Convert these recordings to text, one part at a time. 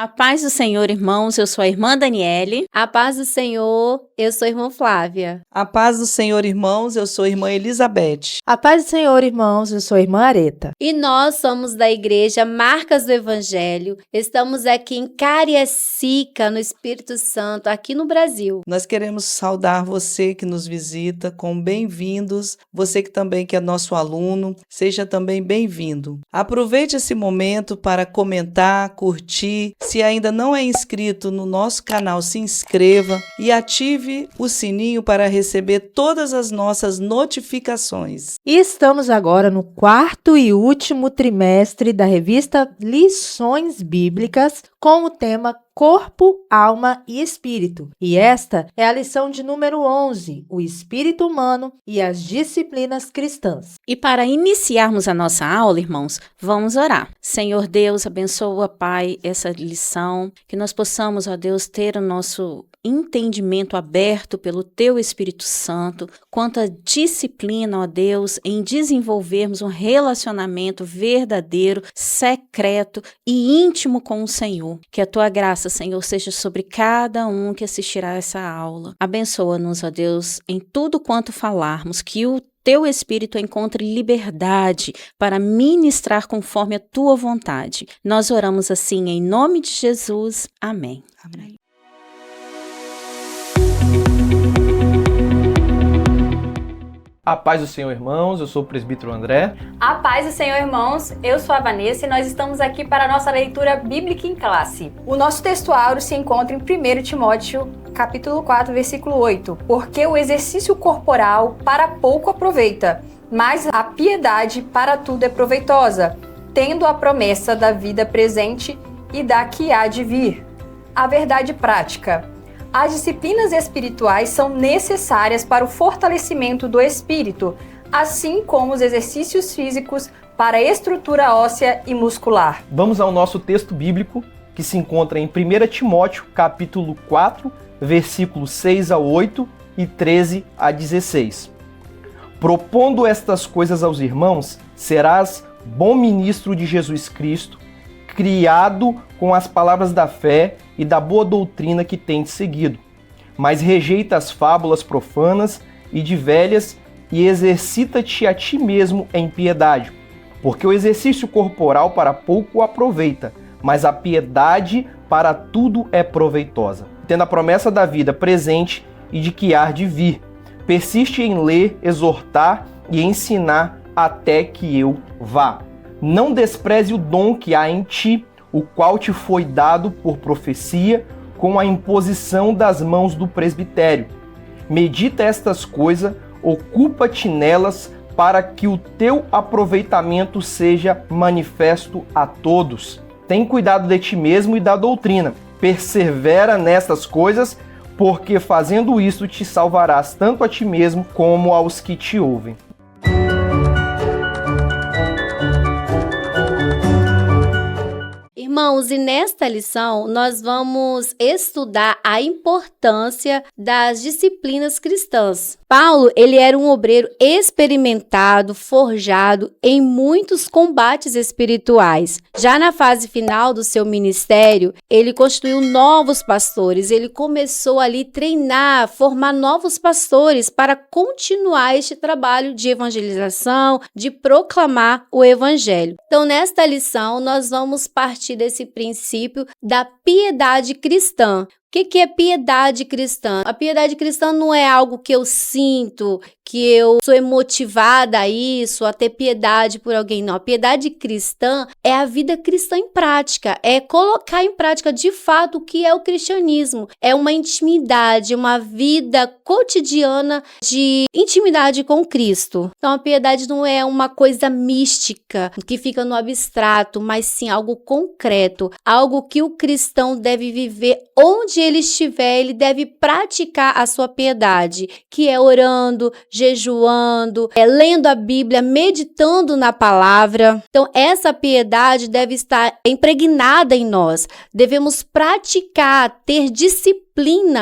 A paz do Senhor, irmãos, eu sou a irmã Daniele. A paz do Senhor, eu sou a irmã Flávia. A paz do Senhor, irmãos, eu sou a irmã Elizabeth. A paz do Senhor, irmãos, eu sou a irmã Areta. E nós somos da Igreja Marcas do Evangelho. Estamos aqui em Cariacica, no Espírito Santo, aqui no Brasil. Nós queremos saudar você que nos visita com bem-vindos. Você que também que é nosso aluno, seja também bem-vindo. Aproveite esse momento para comentar, curtir. Se ainda não é inscrito no nosso canal, se inscreva e ative o sininho para receber todas as nossas notificações. E estamos agora no 4º e último trimestre da revista Lições Bíblicas com o tema Corpo, Alma e Espírito. E esta é a lição de número 11, o espírito humano e as disciplinas cristãs. E para iniciarmos a nossa aula, irmãos, vamos orar. Senhor Deus, abençoa, Pai, essa lição, que nós possamos, ó Deus, ter o nosso entendimento aberto pelo Teu Espírito Santo, quanto à disciplina, ó Deus, em desenvolvermos um relacionamento verdadeiro, secreto e íntimo com o Senhor. Que a Tua graça, Senhor, seja sobre cada um que assistirá essa aula. Abençoa-nos, ó Deus, em tudo quanto falarmos, que o Teu Espírito encontre liberdade para ministrar conforme a Tua vontade. Nós oramos assim em nome de Jesus. Amém. Amém. A paz do Senhor, irmãos, eu sou o presbítero André. A paz do Senhor, irmãos, eu sou a Vanessa e nós estamos aqui para a nossa leitura bíblica em classe. O nosso textuário se encontra em 1 Timóteo, capítulo 4, versículo 8. Porque o exercício corporal para pouco aproveita, mas a piedade para tudo é proveitosa, tendo a promessa da vida presente e da que há de vir. A verdade prática. As disciplinas espirituais são necessárias para o fortalecimento do espírito, assim como os exercícios físicos para a estrutura óssea e muscular. Vamos ao nosso texto bíblico, que se encontra em 1 Timóteo, capítulo 4, versículos 6 a 8 e 13 a 16. Propondo estas coisas aos irmãos, serás bom ministro de Jesus Cristo, criado com as palavras da fé e da boa doutrina que tens seguido. Mas rejeita as fábulas profanas e de velhas e exercita-te a ti mesmo em piedade, porque o exercício corporal para pouco aproveita, mas a piedade para tudo é proveitosa, tendo a promessa da vida presente e de que há de vir. Persiste em ler, exortar e ensinar até que eu vá. Não despreze o dom que há em ti, o qual te foi dado por profecia, com a imposição das mãos do presbitério. Medita estas coisas, ocupa-te nelas, para que o teu aproveitamento seja manifesto a todos. Tem cuidado de ti mesmo e da doutrina. Persevera nestas coisas, porque fazendo isso te salvarás tanto a ti mesmo como aos que te ouvem. Irmãos, e nesta lição nós vamos estudar a importância das disciplinas cristãs. Paulo, ele era um obreiro experimentado, forjado em muitos combates espirituais. Já na fase final do seu ministério, ele constituiu novos pastores, ele começou ali a treinar, formar novos pastores para continuar este trabalho de evangelização, de proclamar o evangelho. Então, nesta lição, nós vamos partir desse princípio da piedade cristã. O que é piedade cristã? A piedade cristã não é algo que eu sinto, que eu sou motivada a isso, a ter piedade por alguém, não. A piedade cristã é a vida cristã em prática, é colocar em prática de fato o que é o cristianismo. É uma intimidade, uma vida cotidiana de intimidade com Cristo. Então a piedade não é uma coisa mística que fica no abstrato, mas sim algo concreto, algo que o cristão deve viver onde ele estiver, ele deve praticar a sua piedade, que é orando, jejuando, lendo a Bíblia, meditando na palavra. Então, essa piedade deve estar impregnada em nós. Devemos praticar, ter disciplina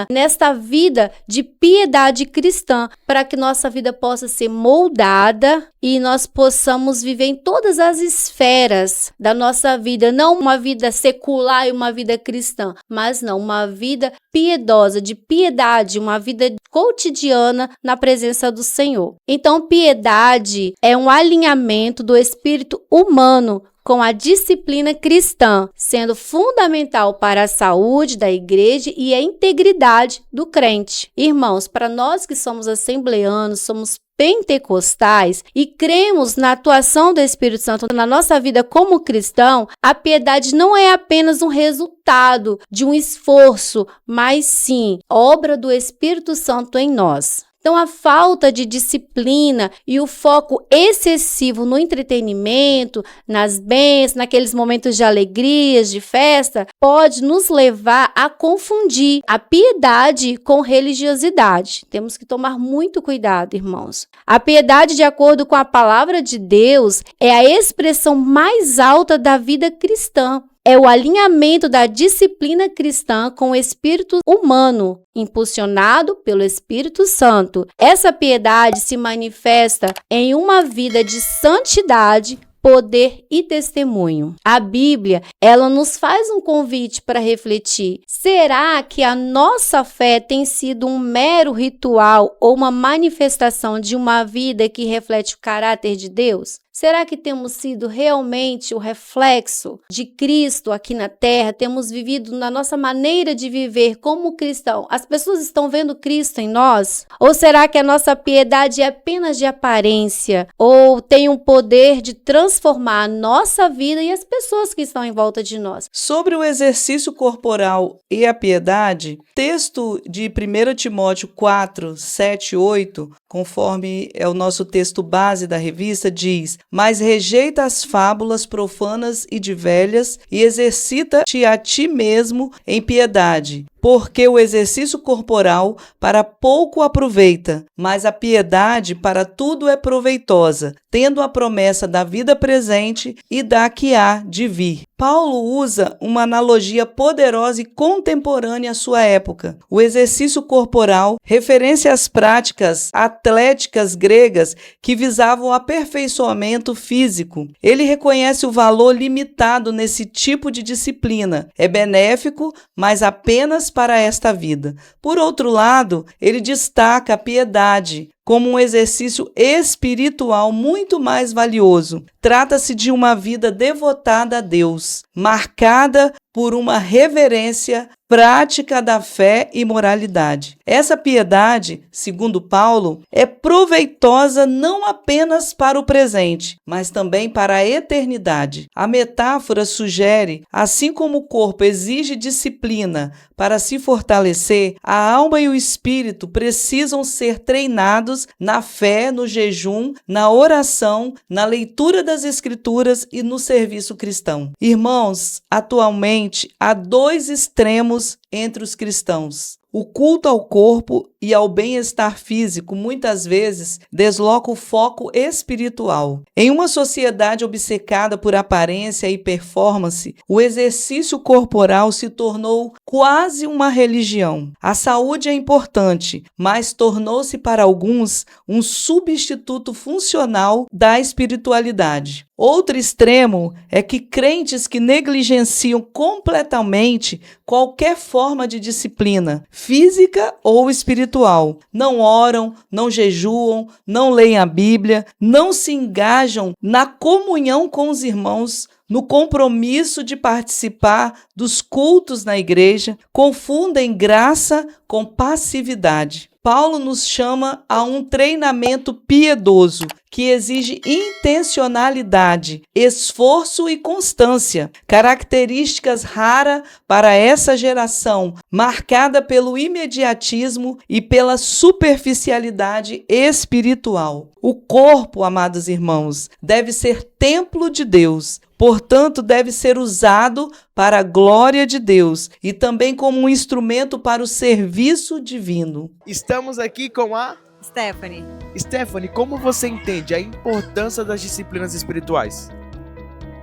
nesta vida de piedade cristã, para que nossa vida possa ser moldada e nós possamos viver em todas as esferas da nossa vida, não uma vida secular e uma vida cristã, mas não, uma vida piedosa, de piedade, uma vida cotidiana na presença do Senhor. Então, piedade é um alinhamento do espírito humano com a disciplina cristã, sendo fundamental para a saúde da igreja e a integridade do crente. Irmãos, para nós que somos assembleanos, somos pentecostais e cremos na atuação do Espírito Santo na nossa vida como cristão, a piedade não é apenas um resultado de um esforço, mas sim obra do Espírito Santo em nós. Então, a falta de disciplina e o foco excessivo no entretenimento, nas bênçãos, naqueles momentos de alegrias, de festa, pode nos levar a confundir a piedade com religiosidade. Temos que tomar muito cuidado, irmãos. A piedade, de acordo com a palavra de Deus, é a expressão mais alta da vida cristã. É o alinhamento da disciplina cristã com o espírito humano, impulsionado pelo Espírito Santo. Essa piedade se manifesta em uma vida de santidade, poder e testemunho. A Bíblia, ela nos faz um convite para refletir. Será que a nossa fé tem sido um mero ritual ou uma manifestação de uma vida que reflete o caráter de Deus? Será que temos sido realmente o reflexo de Cristo aqui na Terra? Temos vivido na nossa maneira de viver como cristão? As pessoas estão vendo Cristo em nós? Ou será que a nossa piedade é apenas de aparência? Ou tem um poder de transformar a nossa vida e as pessoas que estão em volta de nós? Sobre o exercício corporal e a piedade, texto de 1 Timóteo 4, 7 e 8, conforme é o nosso texto base da revista, diz: mas rejeita as fábulas profanas e de velhas e exercita-te a ti mesmo em piedade, porque o exercício corporal para pouco aproveita, mas a piedade para tudo é proveitosa, tendo a promessa da vida presente e da que há de vir. Paulo usa uma analogia poderosa e contemporânea à sua época. O exercício corporal, referência às práticas atléticas gregas que visavam o aperfeiçoamento físico. Ele reconhece o valor limitado nesse tipo de disciplina. É benéfico, mas apenas para esta vida. Por outro lado, ele destaca a piedade como um exercício espiritual muito mais valioso. Trata-se de uma vida devotada a Deus, marcada por uma reverência prática da fé e moralidade. Essa piedade, segundo Paulo, é proveitosa não apenas para o presente, mas também para a eternidade. A metáfora sugere, assim como o corpo exige disciplina para se fortalecer, a alma e o espírito precisam ser treinados na fé, no jejum, na oração, na leitura das Escrituras e no serviço cristão. Irmãos, atualmente há dois extremos entre os cristãos. O culto ao corpo e ao bem-estar físico muitas vezes desloca o foco espiritual. Em uma sociedade obcecada por aparência e performance, o exercício corporal se tornou quase uma religião. A saúde é importante, mas tornou-se para alguns um substituto funcional da espiritualidade. Outro extremo é que crentes que negligenciam completamente qualquer forma de disciplina, física ou espiritual, não oram, não jejuam, não leem a Bíblia, não se engajam na comunhão com os irmãos, no compromisso de participar dos cultos na igreja, confundem graça com passividade. Paulo nos chama a um treinamento piedoso que exige intencionalidade, esforço e constância, características raras para essa geração, marcada pelo imediatismo e pela superficialidade espiritual. O corpo, amados irmãos, deve ser templo de Deus, Portanto, deve ser usado para a glória de Deus e também como um instrumento para o serviço divino. Estamos aqui com a Stephanie. Stephanie. Como você entende a importância das disciplinas espirituais?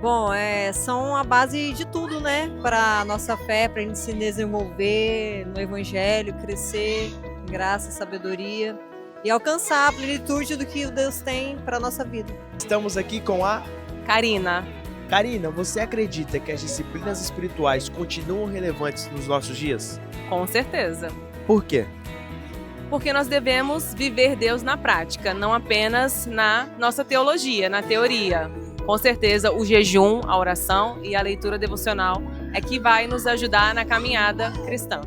Bom, são a base de tudo, né? Para a nossa fé, para a gente se desenvolver no Evangelho, crescer em graça, sabedoria e alcançar a plenitude do que Deus tem para a nossa vida. Estamos aqui com a Karina. Karina, você acredita que as disciplinas espirituais continuam relevantes nos nossos dias? Com certeza. Por quê? Porque nós devemos viver Deus na prática, não apenas na nossa teologia, na teoria. Com certeza, o jejum, a oração e a leitura devocional é que vai nos ajudar na caminhada cristã.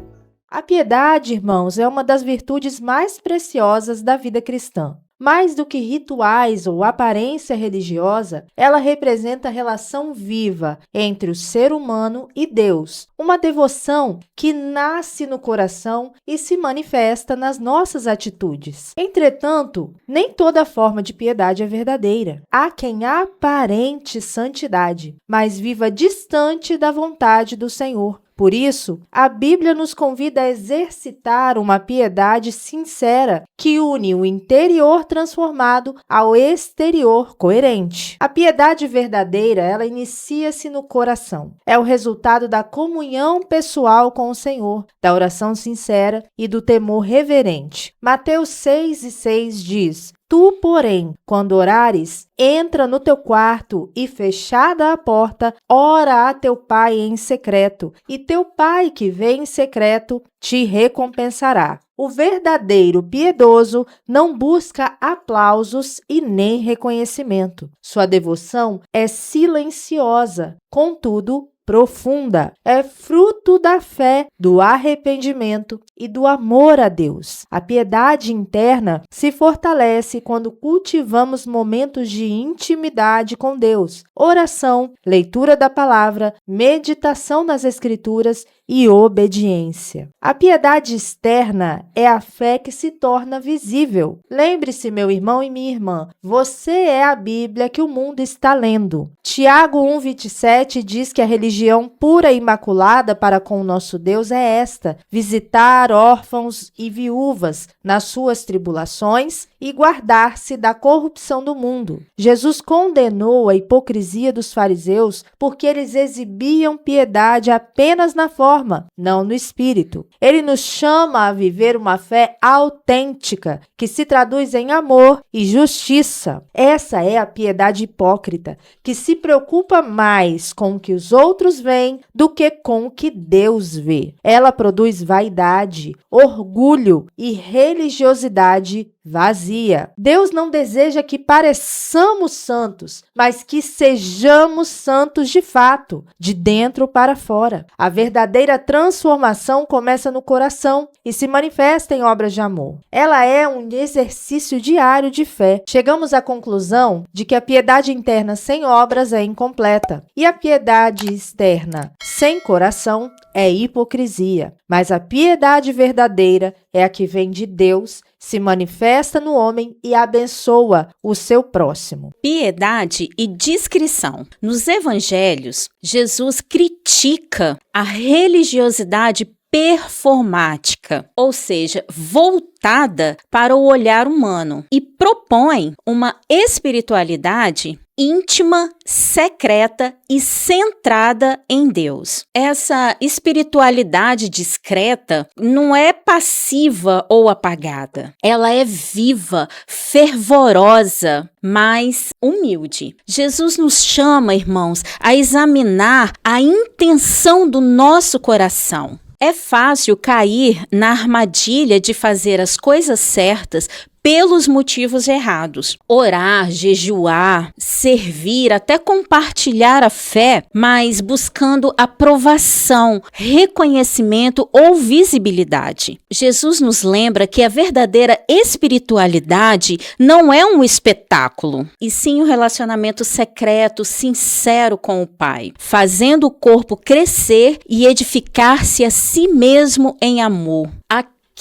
A piedade, irmãos, é uma das virtudes mais preciosas da vida cristã. Mais do que rituais ou aparência religiosa, ela representa a relação viva entre o ser humano e Deus, uma devoção que nasce no coração e se manifesta nas nossas atitudes. Entretanto, nem toda forma de piedade é verdadeira. Há quem aparente santidade, mas viva distante da vontade do Senhor. Por isso, a Bíblia nos convida a exercitar uma piedade sincera que une o interior transformado ao exterior coerente. A piedade verdadeira, ela inicia-se no coração. É o resultado da comunhão pessoal com o Senhor, da oração sincera e do temor reverente. Mateus 6:6 diz: Tu, porém, quando orares, entra no teu quarto e, fechada a porta, ora a teu pai em secreto, e teu pai que vê em secreto te recompensará. O verdadeiro piedoso não busca aplausos e nem reconhecimento. Sua devoção é silenciosa, contudo, profunda. É fruto da fé, do arrependimento e do amor a Deus. A piedade interna se fortalece quando cultivamos momentos de intimidade com Deus, oração, leitura da palavra, meditação nas Escrituras e obediência. A piedade externa é a fé que se torna visível. Lembre-se, meu irmão e minha irmã, você é a Bíblia que o mundo está lendo. Tiago 1:27 diz que a religião pura e imaculada para com o nosso Deus é esta: visitar órfãos e viúvas nas suas tribulações e guardar-se da corrupção do mundo. Jesus condenou a hipocrisia dos fariseus porque eles exibiam piedade apenas na forma, não no espírito. Ele nos chama a viver uma fé autêntica, que se traduz em amor e justiça. Essa é a piedade hipócrita, que se preocupa mais com o que os outros veem do que com o que Deus vê. Ela produz vaidade, orgulho e religiosidade vazia. Deus não deseja que pareçamos santos, mas que sejamos santos de fato, de dentro para fora. A verdadeira transformação começa no coração e se manifesta em obras de amor. Ela é um exercício diário de fé. Chegamos à conclusão de que a piedade interna sem obras é incompleta e a piedade externa sem coração é hipocrisia. Mas a piedade verdadeira é a que vem de Deus, se manifesta no homem e abençoa o seu próximo. Piedade e discrição. Nos evangelhos, Jesus critica a religiosidade performática, ou seja, voltada para o olhar humano, e propõe uma espiritualidade íntima, secreta e centrada em Deus. Essa espiritualidade discreta não é passiva ou apagada. Ela é viva, fervorosa, mas humilde. Jesus nos chama, irmãos, a examinar a intenção do nosso coração. É fácil cair na armadilha de fazer as coisas certas pelos motivos errados. Orar, jejuar, servir, até compartilhar a fé, mas buscando aprovação, reconhecimento ou visibilidade. Jesus nos lembra que a verdadeira espiritualidade não é um espetáculo, e sim um relacionamento secreto, sincero com o Pai, fazendo o corpo crescer e edificar-se a si mesmo em amor.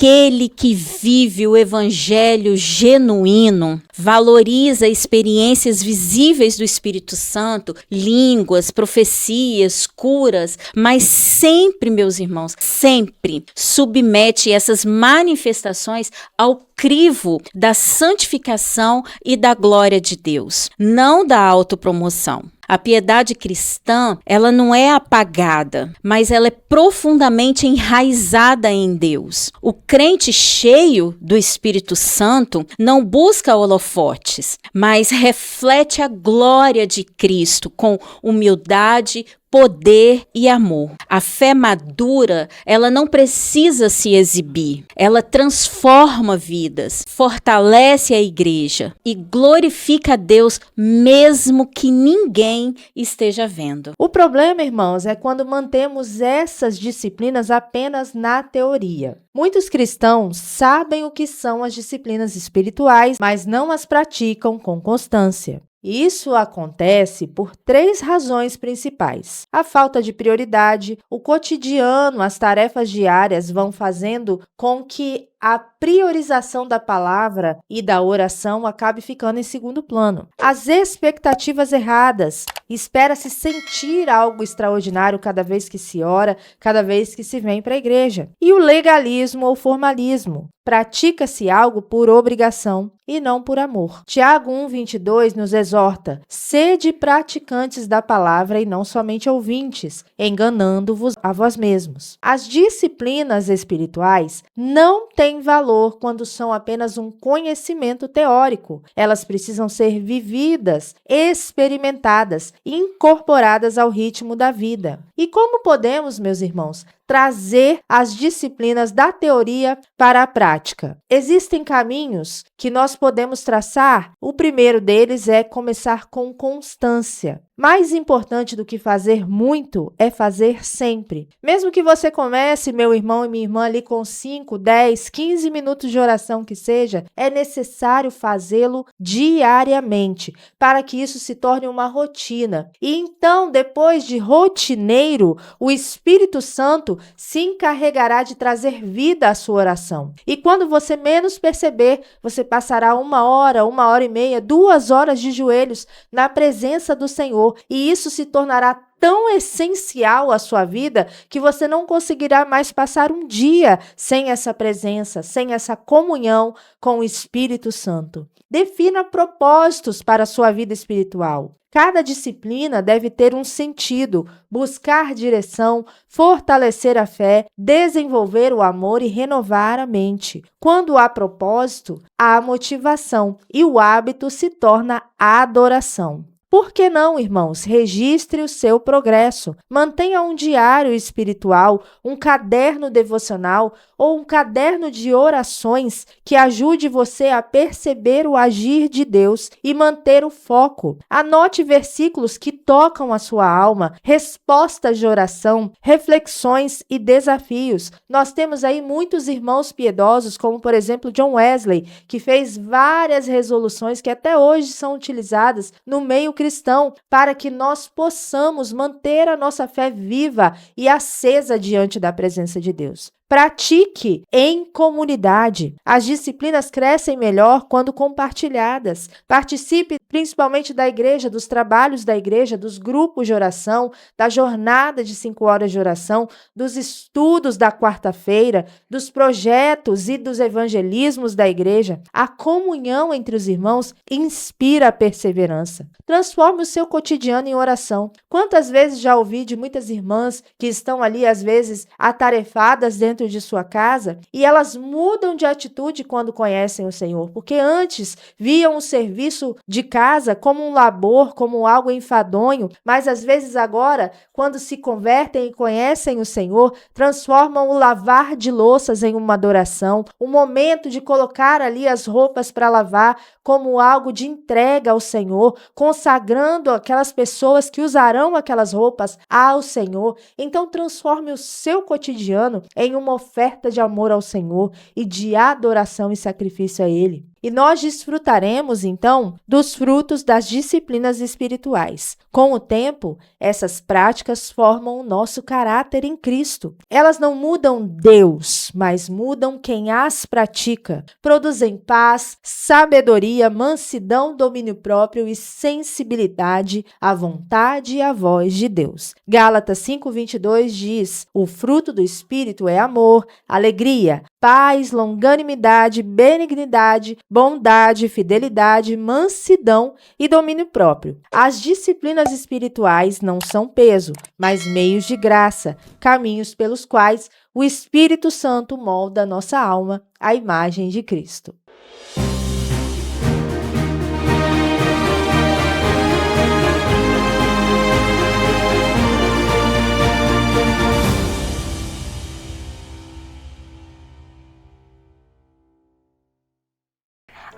Aquele que vive o evangelho genuíno valoriza experiências visíveis do Espírito Santo, línguas, profecias, curas, mas sempre, meus irmãos, sempre submete essas manifestações ao crivo da santificação e da glória de Deus, não da autopromoção. A piedade cristã, ela não é apagada, mas ela é profundamente enraizada em Deus. O crente cheio do Espírito Santo não busca holofotes, mas reflete a glória de Cristo com humildade, poder e amor. A fé madura, ela não precisa se exibir. Ela transforma vidas, fortalece a igreja e glorifica a Deus mesmo que ninguém esteja vendo. O problema, irmãos, é quando mantemos essas disciplinas apenas na teoria. Muitos cristãos sabem o que são as disciplinas espirituais, mas não as praticam com constância. Isso acontece por 3 razões principais. A falta de prioridade, o cotidiano, as tarefas diárias vão fazendo com que a priorização da palavra e da oração acabe ficando em segundo plano. As expectativas erradas. Espera-se sentir algo extraordinário cada vez que se ora, cada vez que se vem para a igreja. E o legalismo ou formalismo. Pratica-se algo por obrigação e não por amor. Tiago 1:22 nos exorta: sede praticantes da palavra e não somente ouvintes, enganando-vos a vós mesmos. As disciplinas espirituais não têm valor quando são apenas um conhecimento teórico. Elas precisam ser vividas, experimentadas e incorporadas ao ritmo da vida. E como podemos, meus irmãos, trazer as disciplinas da teoria para a prática? Existem caminhos que nós podemos traçar. O primeiro deles é começar com constância. Mais importante do que fazer muito é fazer sempre. Mesmo que você comece, meu irmão e minha irmã, ali com 5, 10, 15 minutos de oração que seja, é necessário fazê-lo diariamente, para que isso se torne uma rotina. E então, depois de rotineiro, o Espírito Santo se encarregará de trazer vida à sua oração. E quando você menos perceber, você passará 1 hora, 1h30, 2 horas de joelhos na presença do Senhor. E isso se tornará tão essencial à sua vida que você não conseguirá mais passar um dia sem essa presença, sem essa comunhão com o Espírito Santo. Defina propósitos para a sua vida espiritual. Cada disciplina deve ter um sentido, buscar direção, fortalecer a fé, desenvolver o amor e renovar a mente. Quando há propósito, há motivação e o hábito se torna adoração. Por que não, irmãos? Registre o seu progresso. Mantenha um diário espiritual, um caderno devocional ou um caderno de orações que ajude você a perceber o agir de Deus e manter o foco. Anote versículos que tocam a sua alma, respostas de oração, reflexões e desafios. Nós temos aí muitos irmãos piedosos, como por exemplo John Wesley, que fez várias resoluções que até hoje são utilizadas no meio cristão para que nós possamos manter a nossa fé viva e acesa diante da presença de Deus. Pratique em comunidade. As disciplinas crescem melhor quando compartilhadas. Participe principalmente da igreja, dos trabalhos da igreja, dos grupos de oração, da jornada de 5 horas de oração, dos estudos da quarta-feira, dos projetos e dos evangelismos da igreja. A comunhão entre os irmãos inspira a perseverança. Transforme o seu cotidiano em oração. Quantas vezes já ouvi de muitas irmãs que estão ali, às vezes, atarefadas dentro de sua casa e elas mudam de atitude quando conhecem o Senhor, porque antes viam o serviço de casa como um labor, como algo enfadonho, mas às vezes agora, quando se convertem e conhecem o Senhor, transformam o lavar de louças em uma adoração, o momento de colocar ali as roupas para lavar como algo de entrega ao Senhor, consagrando aquelas pessoas que usarão aquelas roupas ao Senhor. Então transforme o seu cotidiano em uma oferta de amor ao Senhor e de adoração e sacrifício a Ele. e nós desfrutaremos, então, dos frutos das disciplinas espirituais. Com o tempo, essas práticas formam o nosso caráter em Cristo. Elas não mudam Deus, mas mudam quem as pratica. Produzem paz, sabedoria, mansidão, domínio próprio e sensibilidade à vontade e à voz de Deus. Gálatas 5:22 diz: o fruto do Espírito é amor, alegria, paz, longanimidade, benignidade, bondade, fidelidade, mansidão e domínio próprio. As disciplinas espirituais não são peso, mas meios de graça, caminhos pelos quais o Espírito Santo molda nossa alma à imagem de Cristo.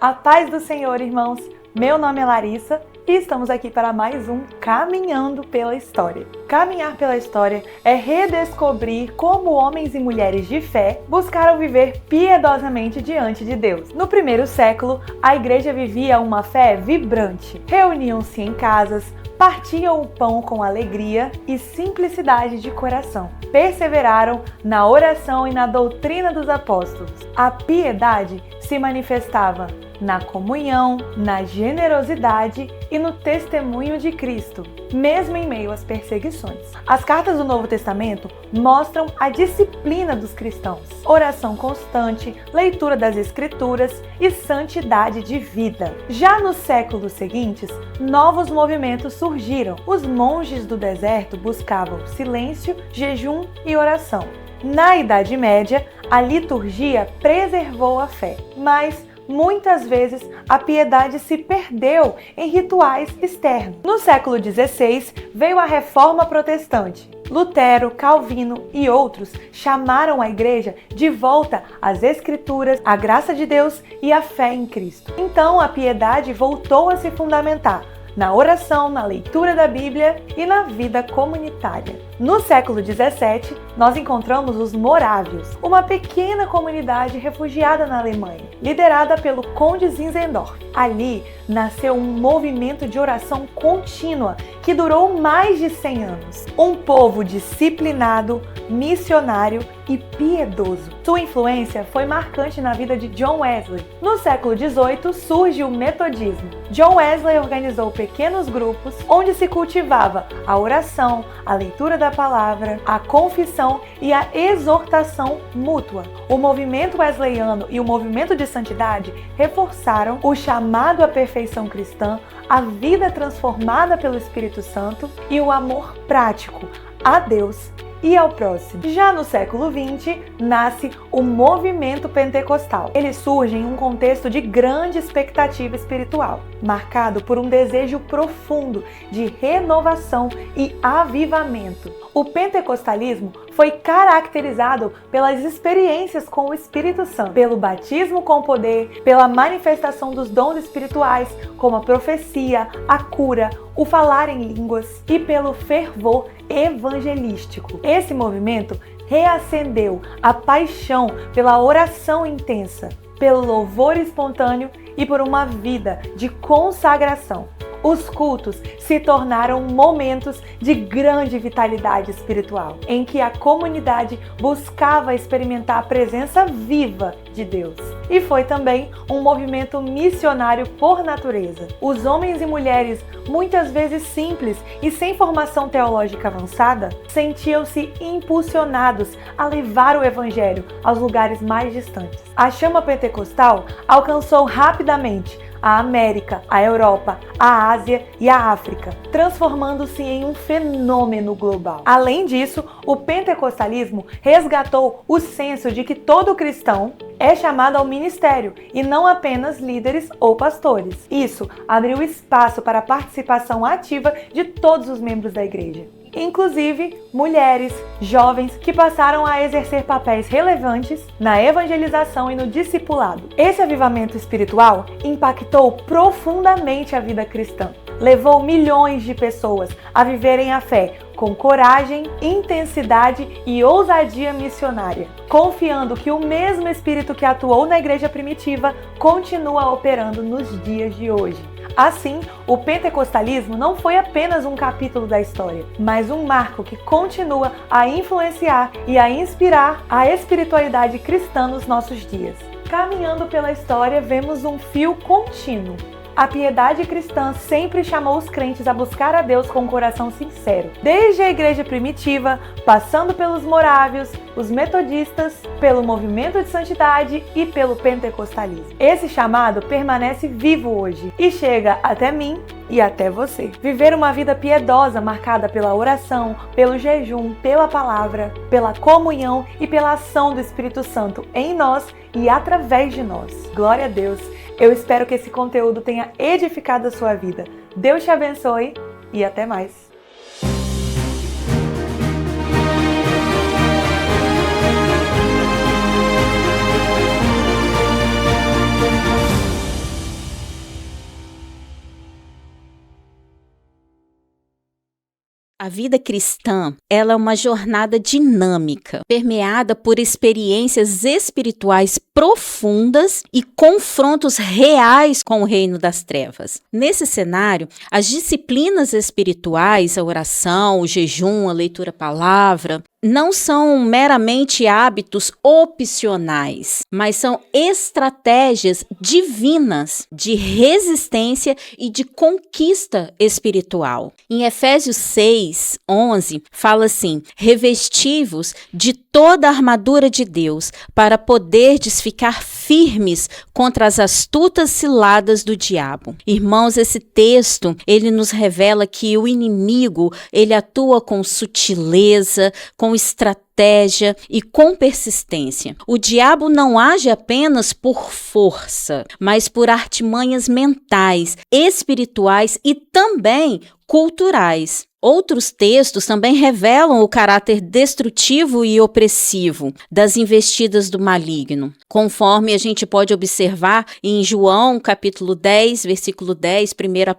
A paz do Senhor, irmãos! Meu nome é Larissa e estamos aqui para mais um Caminhando pela História. Caminhar pela história é redescobrir como homens e mulheres de fé buscaram viver piedosamente diante de Deus. No primeiro século, a igreja vivia uma fé vibrante. Reuniam-se em casas, partiam o pão com alegria e simplicidade de coração. Perseveraram na oração e na doutrina dos apóstolos. A piedade se manifestava na comunhão, na generosidade e no testemunho de Cristo, mesmo em meio às perseguições. As cartas do Novo Testamento mostram a disciplina dos cristãos: oração constante, leitura das Escrituras e santidade de vida. Já nos séculos seguintes, novos movimentos surgiram. Os monges do deserto buscavam silêncio, jejum e oração. Na Idade Média, a liturgia preservou a fé, mas muitas vezes a piedade se perdeu em rituais externos. No século XVI veio a Reforma Protestante. Lutero, Calvino e outros chamaram a igreja de volta às Escrituras, à graça de Deus e à fé em Cristo. Então a piedade voltou a se fundamentar na oração, na leitura da Bíblia e na vida comunitária. No século XVII, nós encontramos os morávios, uma pequena comunidade refugiada na Alemanha, liderada pelo Conde Zinzendorf. Ali nasceu um movimento de oração contínua que durou mais de 100 anos. Um povo disciplinado, missionário e piedoso. Sua influência foi marcante na vida de John Wesley. No século XVIII surge o metodismo. John Wesley organizou pequenos grupos onde se cultivava a oração, a leitura da palavra, a confissão e a exortação mútua. O movimento wesleyano e o movimento de santidade reforçaram o chamado à perfeição cristã, a vida transformada pelo Espírito Santo e o amor prático a Deus e ao próximo. Já no século XX, nasce o movimento pentecostal. Ele surge em um contexto de grande expectativa espiritual, marcado por um desejo profundo de renovação e avivamento. O pentecostalismo foi caracterizado pelas experiências com o Espírito Santo, pelo batismo com poder, pela manifestação dos dons espirituais, como a profecia, a cura, o falar em línguas e pelo fervor evangelístico. Esse movimento reacendeu a paixão pela oração intensa, pelo louvor espontâneo e por uma vida de consagração. Os cultos se tornaram momentos de grande vitalidade espiritual, em que a comunidade buscava experimentar a presença viva de Deus. E foi também um movimento missionário por natureza. Os homens e mulheres, muitas vezes simples e sem formação teológica avançada, sentiam-se impulsionados a levar o evangelho aos lugares mais distantes. A chama pentecostal alcançou rapidamente a América, a Europa, a Ásia e a África, transformando-se em um fenômeno global. Além disso, o pentecostalismo resgatou o senso de que todo cristão é chamado ao ministério e não apenas líderes ou pastores. Isso abriu espaço para a participação ativa de todos os membros da igreja, inclusive mulheres, jovens que passaram a exercer papéis relevantes na evangelização e no discipulado. Esse avivamento espiritual impactou profundamente a vida cristã. Levou milhões de pessoas a viverem a fé com coragem, intensidade e ousadia missionária, confiando que o mesmo Espírito que atuou na igreja primitiva continua operando nos dias de hoje. Assim, o pentecostalismo não foi apenas um capítulo da história, mas um marco que continua a influenciar e a inspirar a espiritualidade cristã nos nossos dias. Caminhando pela história, vemos um fio contínuo. A piedade cristã sempre chamou os crentes a buscar a Deus com um coração sincero. Desde a igreja primitiva, passando pelos morávios, os metodistas, pelo movimento de santidade e pelo pentecostalismo. Esse chamado permanece vivo hoje e chega até mim e até você. Viver uma vida piedosa marcada pela oração, pelo jejum, pela palavra, pela comunhão e pela ação do Espírito Santo em nós e através de nós. Glória a Deus! Eu espero que esse conteúdo tenha edificado a sua vida. Deus te abençoe e até mais. A vida cristã, ela é uma jornada dinâmica, permeada por experiências espirituais profundas e confrontos reais com o reino das trevas. Nesse cenário, as disciplinas espirituais, a oração, o jejum, a leitura palavra, não são meramente hábitos opcionais, mas são estratégias divinas de resistência e de conquista espiritual. Em Efésios 6:11, fala assim: revesti-vos de toda a armadura de Deus, para poderdes ficar firmes contra as astutas ciladas do diabo. Irmãos, esse texto, ele nos revela que o inimigo, ele atua com sutileza, com estratégia e com persistência. O diabo não age apenas por força, mas por artimanhas mentais, espirituais e também culturais. Outros textos também revelam o caráter destrutivo e opressivo das investidas do maligno, conforme a gente pode observar em João, capítulo 10, versículo 10, 1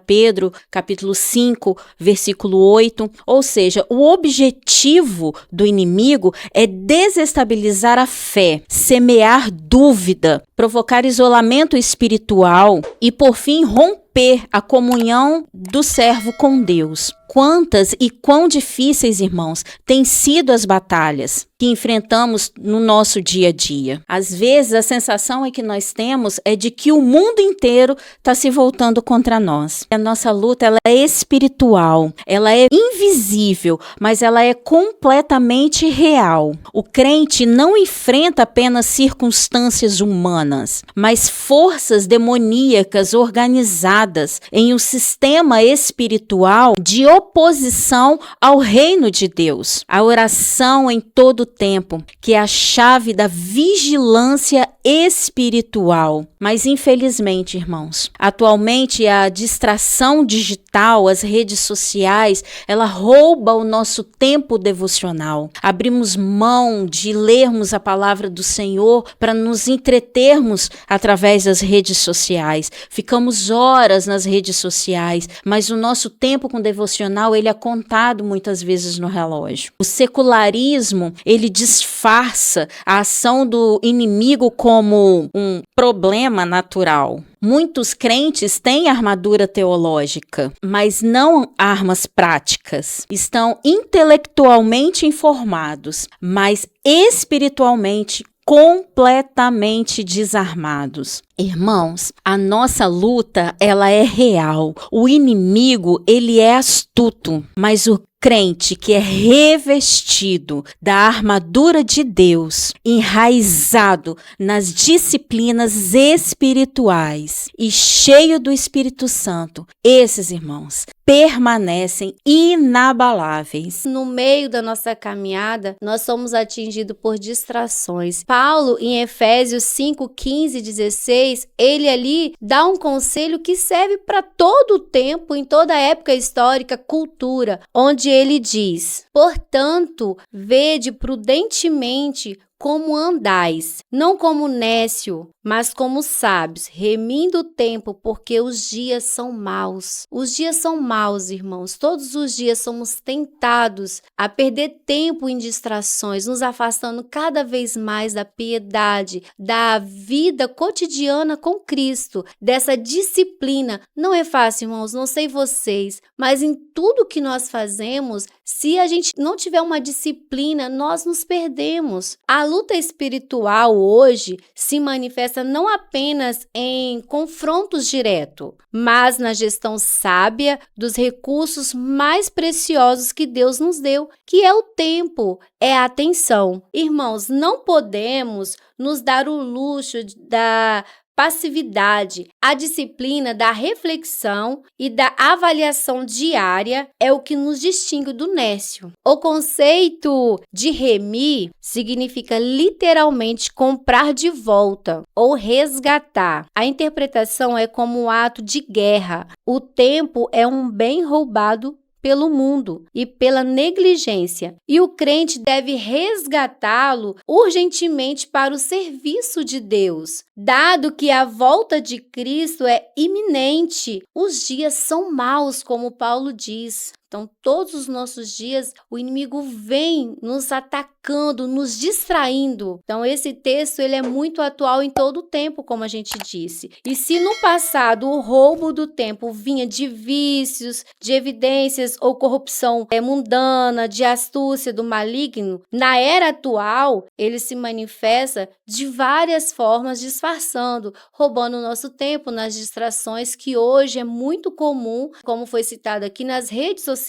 Pedro, capítulo 5, versículo 8. Ou seja, o objetivo do inimigo é desestabilizar a fé, semear dúvida, provocar isolamento espiritual e, por fim, romper a comunhão do servo com Deus. Quantas e quão difíceis, irmãos, têm sido as batalhas que enfrentamos no nosso dia a dia. Às vezes, a sensação que nós temos é de que o mundo inteiro está se voltando contra nós. A nossa luta, ela é espiritual, ela é invisível, mas ela é completamente real. O crente não enfrenta apenas circunstâncias humanas, mas forças demoníacas organizadas em um sistema espiritual de oposição ao reino de Deus. A oração em todo tempo, que é a chave da vigilância espiritual. Mas infelizmente, irmãos, atualmente a distração digital, as redes sociais, ela rouba o nosso tempo devocional. Abrimos mão de lermos a palavra do Senhor para nos entretermos através das redes sociais. Ficamos horas nas redes sociais, mas o nosso tempo com devocional, ele é contado muitas vezes no relógio. O secularismo, ele disfarça a ação do inimigo como um problema natural. Muitos crentes têm armadura teológica, mas não armas práticas. Estão intelectualmente informados, mas espiritualmente completamente desarmados. Irmãos, a nossa luta, ela é real. O inimigo, ele é astuto, mas o crente que é revestido da armadura de Deus, enraizado nas disciplinas espirituais e cheio do Espírito Santo, esses irmãos permanecem inabaláveis. No meio da nossa caminhada, nós somos atingidos por distrações. Paulo, em Efésios 5, 15 e 16, ele ali dá um conselho que serve para todo o tempo, em toda a época histórica, cultura, onde ele diz: portanto, vede prudentemente como andais, não como nécio, mas como sábios, remindo o tempo, porque os dias são maus. Os dias são maus, irmãos. Todos os dias somos tentados a perder tempo em distrações, nos afastando cada vez mais da piedade, da vida cotidiana com Cristo, dessa disciplina. Não é fácil, irmãos, não sei vocês, mas em tudo que nós fazemos, se a gente não tiver uma disciplina, nós nos perdemos. A luta espiritual hoje se manifesta não apenas em confrontos diretos, mas na gestão sábia dos recursos mais preciosos que Deus nos deu, que é o tempo, é a atenção. Irmãos, não podemos nos dar o luxo da passividade. A disciplina da reflexão e da avaliação diária é o que nos distingue do nécio. O conceito de remir significa literalmente comprar de volta ou resgatar. A interpretação é como um ato de guerra. O tempo é um bem roubado pelo mundo e pela negligência, e o crente deve resgatá-lo urgentemente para o serviço de Deus. Dado que a volta de Cristo é iminente, os dias são maus, como Paulo diz. Então, todos os nossos dias, o inimigo vem nos atacando, nos distraindo. Então, esse texto ele é muito atual em todo o tempo, como a gente disse. E se no passado o roubo do tempo vinha de vícios, de evidências ou corrupção mundana, de astúcia do maligno, na era atual, ele se manifesta de várias formas, disfarçando, roubando o nosso tempo nas distrações, que hoje é muito comum, como foi citado aqui, nas redes sociais.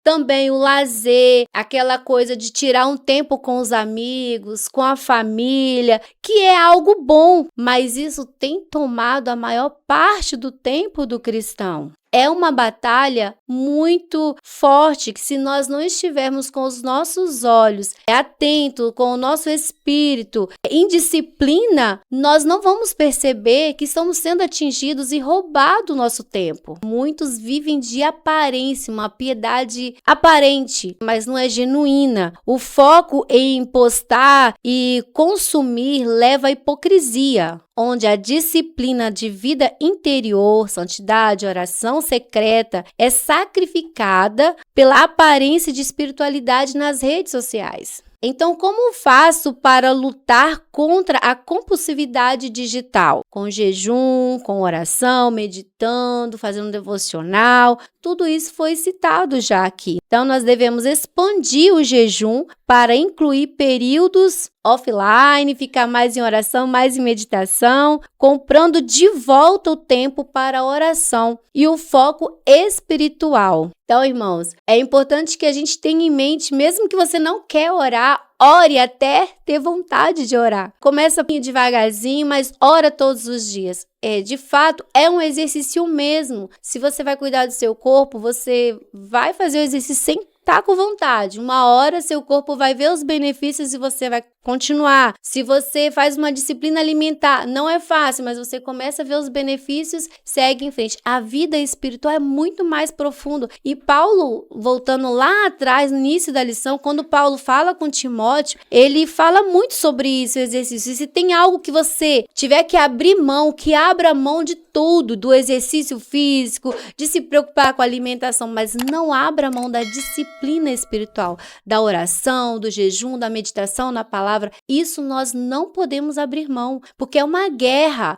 Também o lazer, aquela coisa de tirar um tempo com os amigos, com a família, que é algo bom, mas isso tem tomado a maior parte do tempo do cristão. É uma batalha muito forte que, se nós não estivermos com os nossos olhos atentos, com o nosso espírito em disciplina, nós não vamos perceber que estamos sendo atingidos e roubado o nosso tempo. Muitos vivem de aparência, uma piedade aparente, mas não é genuína. O foco em postar e consumir leva à hipocrisia, onde a disciplina de vida interior, santidade, oração secreta é sacrificada pela aparência de espiritualidade nas redes sociais. Então, como faço para lutar contra a compulsividade digital? Com jejum, com oração, meditando, fazendo um devocional, tudo isso foi citado já aqui. Então, nós devemos expandir o jejum para incluir períodos offline, ficar mais em oração, mais em meditação, comprando de volta o tempo para a oração e o foco espiritual. Então, irmãos, é importante que a gente tenha em mente, mesmo que você não quer orar, ore até ter vontade de orar. Começa devagarzinho, mas ora todos os dias. De fato, é um exercício mesmo. Se você vai cuidar do seu corpo, você vai fazer o exercício sem estar com vontade. Uma hora seu corpo vai ver os benefícios e você vai continuar. Se você faz uma disciplina alimentar, não é fácil, mas você começa a ver os benefícios, segue em frente. A vida espiritual é muito mais profundo. E Paulo, voltando lá atrás, no início da lição, quando Paulo fala com Timóteo, ele fala muito sobre isso, o exercício. E se tem algo que você tiver que abrir mão, que abra mão de tudo, do exercício físico, de se preocupar com a alimentação, mas não abra mão da disciplina espiritual, da oração, do jejum, da meditação na palavra. Isso nós não podemos abrir mão, porque é uma guerra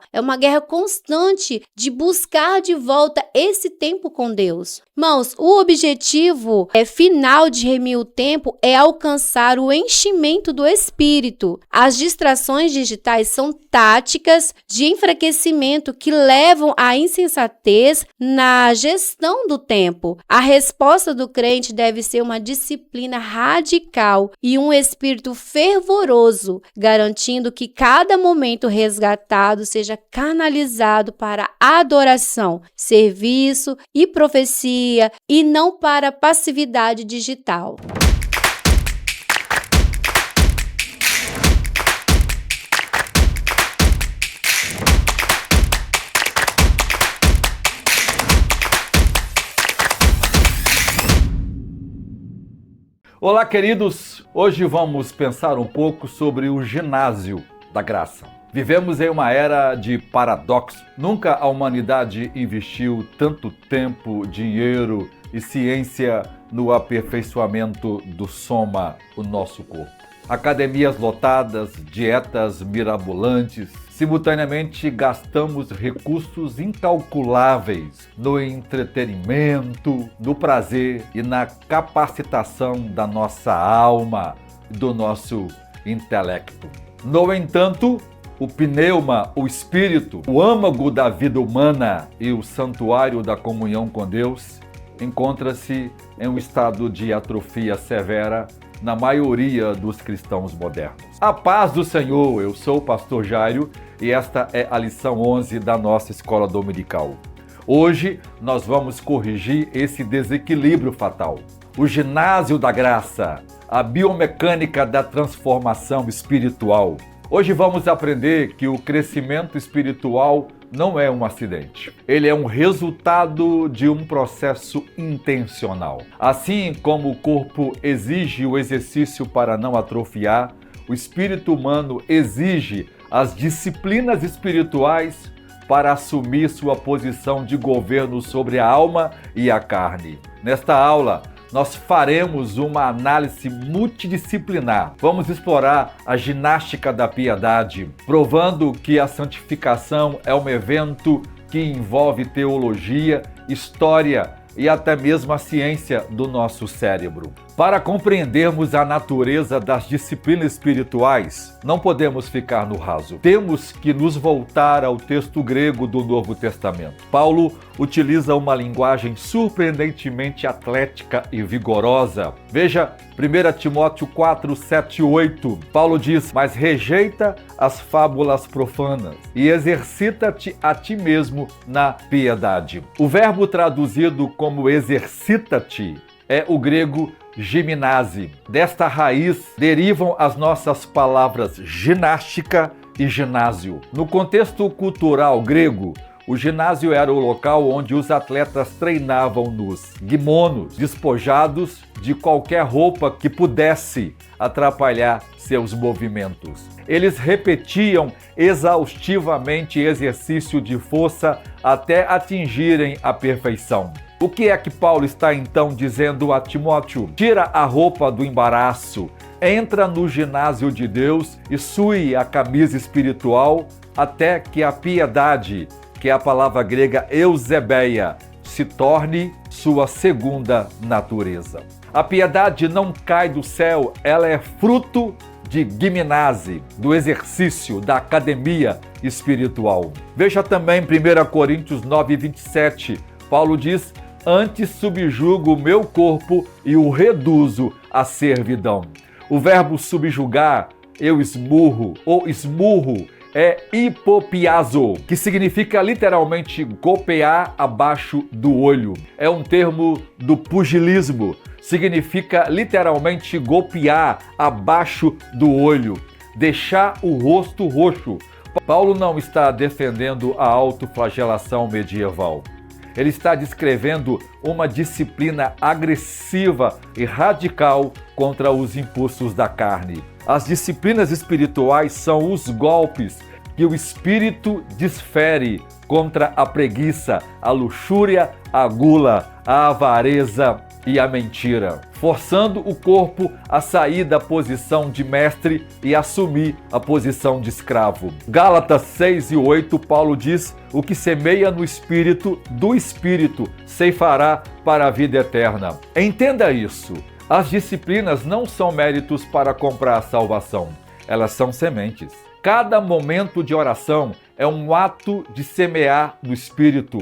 constante de buscar de volta esse tempo com Deus. Irmãos, o objetivo final de remir o tempo é alcançar o enchimento do espírito. As distrações digitais são táticas de enfraquecimento que levam à insensatez na gestão do tempo. A resposta do crente deve ser uma disciplina radical e um espírito fervoroso, garantindo que cada momento resgatado seja canalizado para adoração, serviço e profecia, e não para passividade digital. Olá, queridos! Hoje vamos pensar um pouco sobre o ginásio da graça. Vivemos em uma era de paradoxo. Nunca a humanidade investiu tanto tempo, dinheiro e ciência no aperfeiçoamento do soma, o nosso corpo. Academias lotadas, dietas mirabolantes. Simultaneamente gastamos recursos incalculáveis no entretenimento, no prazer e na capacitação da nossa alma e do nosso intelecto. No entanto, o pneuma, o espírito, o âmago da vida humana e o santuário da comunhão com Deus encontra-se em um estado de atrofia severa na maioria dos cristãos modernos. A paz do Senhor, eu sou o pastor Jairo e esta é a lição 11 da nossa escola dominical. Hoje nós vamos corrigir esse desequilíbrio fatal. O ginásio da graça, a biomecânica da transformação espiritual. Hoje vamos aprender que o crescimento espiritual não é um acidente. Ele é um resultado de um processo intencional. Assim como o corpo exige o exercício para não atrofiar, o espírito humano exige as disciplinas espirituais para assumir sua posição de governo sobre a alma e a carne. Nesta aula, nós faremos uma análise multidisciplinar. Vamos explorar a ginástica da piedade, provando que a santificação é um evento que envolve teologia, história e até mesmo a ciência do nosso cérebro. Para compreendermos a natureza das disciplinas espirituais, não podemos ficar no raso. Temos que nos voltar ao texto grego do Novo Testamento. Paulo utiliza uma linguagem surpreendentemente atlética e vigorosa. Veja 1 Timóteo 4, 7 e 8. Paulo diz: mas rejeita as fábulas profanas e exercita-te a ti mesmo na piedade. O verbo traduzido como exercita-te é o grego gimnase. Desta raiz derivam as nossas palavras ginástica e ginásio. No contexto cultural grego, o ginásio era o local onde os atletas treinavam nos kimonos, despojados de qualquer roupa que pudesse atrapalhar seus movimentos. Eles repetiam exaustivamente exercício de força até atingirem a perfeição. O que é que Paulo está então dizendo a Timóteo? Tira a roupa do embaraço, entra no ginásio de Deus e sue a camisa espiritual até que a piedade, que é a palavra grega eusebeia, se torne sua segunda natureza. A piedade não cai do céu, ela é fruto de gimnase, do exercício, da academia espiritual. Veja também 1 Coríntios 9, 27, Paulo diz: antes subjugo o meu corpo e o reduzo à servidão. O verbo subjugar, eu esmurro, ou esmurro, é hipopiazo, que significa literalmente golpear abaixo do olho. É um termo do pugilismo, significa literalmente golpear abaixo do olho, deixar o rosto roxo. Paulo não está defendendo a autoflagelação medieval. Ele está descrevendo uma disciplina agressiva e radical contra os impulsos da carne. As disciplinas espirituais são os golpes que o espírito desfere contra a preguiça, a luxúria, a gula, a avareza e a mentira, forçando o corpo a sair da posição de mestre e assumir a posição de escravo. Gálatas 6 e 8, Paulo diz: o que semeia no espírito, do espírito ceifará para a vida eterna. Entenda isso. As disciplinas não são méritos para comprar a salvação, elas são sementes. Cada momento de oração é um ato de semear no espírito,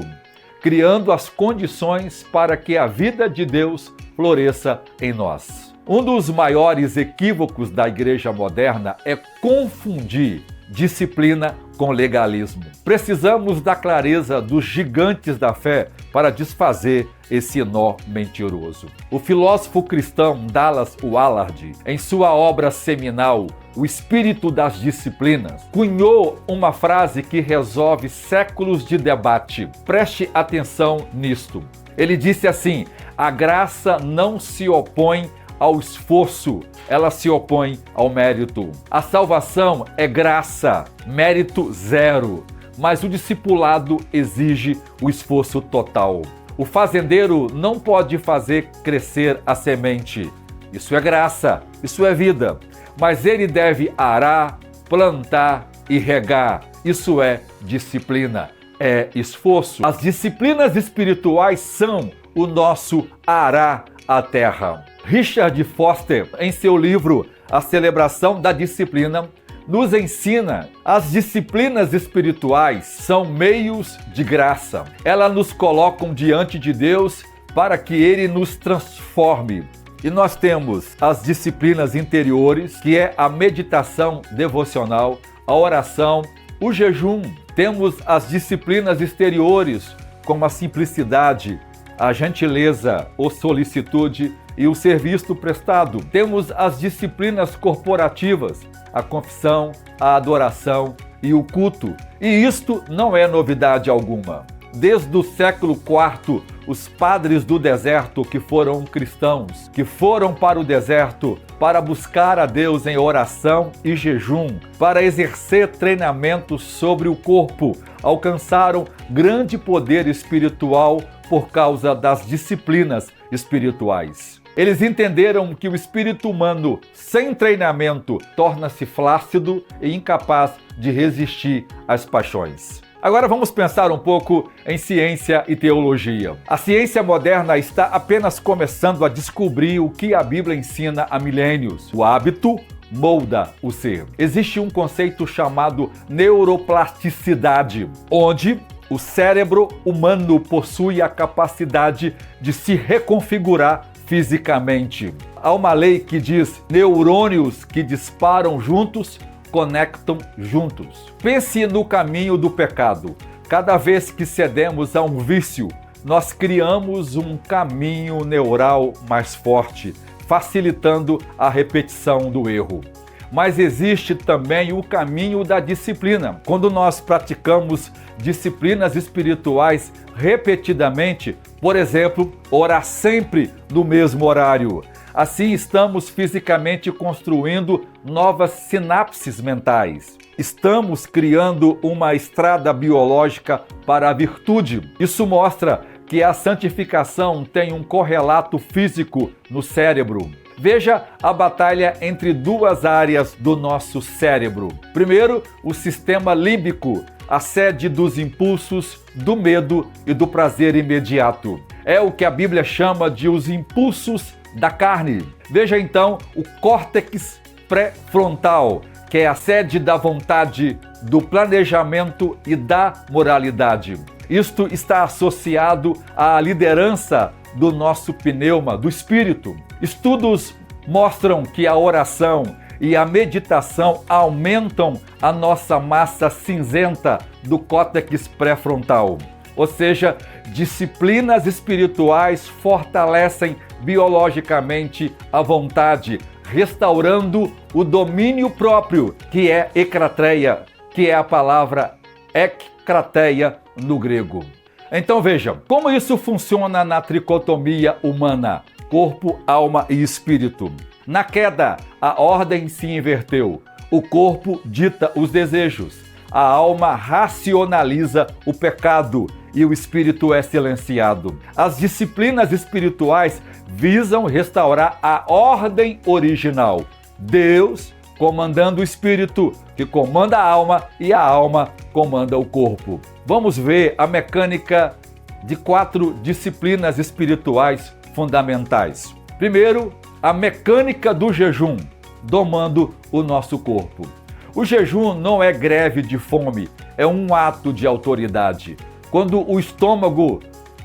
criando as condições para que a vida de Deus floresça em nós. Um dos maiores equívocos da igreja moderna é confundir disciplina com legalismo. Precisamos da clareza dos gigantes da fé para desfazer esse nó mentiroso. O filósofo cristão Dallas Willard, em sua obra seminal O Espírito das Disciplinas, cunhou uma frase que resolve séculos de debate. Preste atenção nisto. Ele disse assim: a graça não se opõe ao esforço, ela se opõe ao mérito. A salvação é graça, mérito zero, mas o discipulado exige o esforço total. O fazendeiro não pode fazer crescer a semente. Isso é graça, isso é vida. Mas ele deve arar, plantar e regar. Isso é disciplina, é esforço. As disciplinas espirituais são o nosso arar a terra. Richard Foster, em seu livro A Celebração da Disciplina, nos ensina as disciplinas espirituais são meios de graça. Elas nos colocam diante de Deus para que Ele nos transforme. E nós temos as disciplinas interiores, que é a meditação devocional, a oração, o jejum. Temos as disciplinas exteriores, como a simplicidade, a gentileza ou solicitude e o serviço prestado. Temos as disciplinas corporativas, a confissão, a adoração e o culto. E isto não é novidade alguma. Desde o século IV, os padres do deserto que foram cristãos, que foram para o deserto para buscar a Deus em oração e jejum, para exercer treinamentos sobre o corpo, alcançaram grande poder espiritual por causa das disciplinas espirituais. Eles entenderam que o espírito humano, sem treinamento, torna-se flácido e incapaz de resistir às paixões. Agora vamos pensar um pouco em ciência e teologia. A ciência moderna está apenas começando a descobrir o que a Bíblia ensina há milênios. O hábito molda o ser. Existe um conceito chamado neuroplasticidade, onde o cérebro humano possui a capacidade de se reconfigurar fisicamente. Há uma lei que diz: neurônios que disparam juntos conectam juntos. Pense no caminho do pecado. Cada vez que cedemos a um vício, nós criamos um caminho neural mais forte, facilitando a repetição do erro. Mas existe também o caminho da disciplina. Quando nós praticamos disciplinas espirituais repetidamente, por exemplo, orar sempre no mesmo horário. Assim estamos fisicamente construindo novas sinapses mentais. Estamos criando uma estrada biológica para a virtude. Isso mostra que a santificação tem um correlato físico no cérebro. Veja a batalha entre duas áreas do nosso cérebro. Primeiro, o sistema límbico, a sede dos impulsos, do medo e do prazer imediato. É o que a Bíblia chama de os impulsos da carne. Veja então o córtex pré-frontal, que é a sede da vontade, do planejamento e da moralidade. Isto está associado à liderança do nosso pneuma, do espírito. Estudos mostram que a oração e a meditação aumentam a nossa massa cinzenta do córtex pré-frontal. Ou seja, disciplinas espirituais fortalecem biologicamente a vontade, restaurando o domínio próprio, que é ekkrateia, que é a palavra ekkrateia no grego. Então veja, como isso funciona na tricotomia humana, corpo, alma e espírito. Na queda, a ordem se inverteu. O corpo dita os desejos, a alma racionaliza o pecado e o espírito é silenciado. As disciplinas espirituais visam restaurar a ordem original. Deus comandando o espírito, que comanda a alma, e a alma comanda o corpo. Vamos ver a mecânica de 4 disciplinas espirituais fundamentais. Primeiro, a mecânica do jejum, domando o nosso corpo. O jejum não é greve de fome, é um ato de autoridade. Quando o estômago